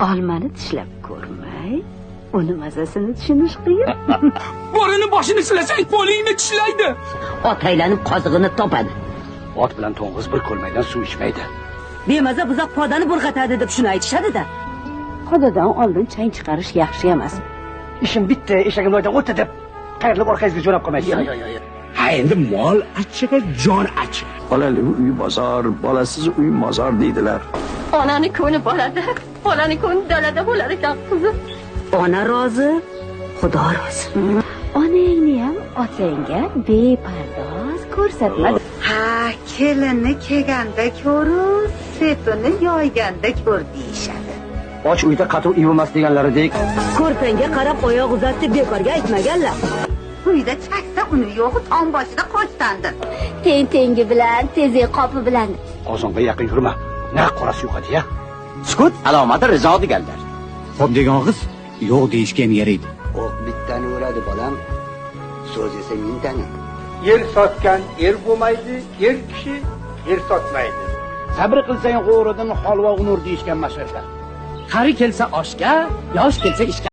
olmani tishlab ko'rmay, uni mazasini tushunish qiyin. Bo'rini boshini silasang, qo'lingni tishlaydi. Ot aylanib qozig'ini topadi. Ot bilan to'ng'iz bir ko'lmaydan suv ichmaydi. Bemaza buzoq podani burg'atadi deb shuni aytishadi-da. Podadan oldin chang chiqarish yaxshi emas. Ishim bitta, eshagim loydan o'tdi deb qayrilib orqangizga jo'nab qolmaysiz. Yo'q. Ha, endi mol achchig'i jon achchiq. Bolali uy bozor, bolasiz uy mozor deydilar. Onani ko'ni bolada, bolani ko'ni dalada bo'lar ekan qizim. Ona rozi, Xudo rozi. Onangni ham otangga bepardoz ko'rsatmadi. Ha, kelinni kelganda ko'rib, sepini yoyganda ko'r deyishadi. Och uyda qatuv ivimas deganlaridek. Ko'rpangga qarab oyoq uzatdi, bekorga aytmaganlar. Uyda chaksa uni yo'g'i tom boshida qochtandir. Tengi bilan, tezak qopi bilan. Qozonga yaqin yurma. Na qorasi yo'qadi ya. Sukut alomati rizo deganlar. Xo'p degan og'iz yo'q deyishga ham yaraydi. O'q bittani uradi bolam. So'z esa mingtani. Yer sotgan er bo'lmaydi, er kishi yer sotmaydi. Sabr qilsang g'o'ridan holva unur deyishgan mashhurlar. Qari kelsa oshga, yosh kelsa ishga.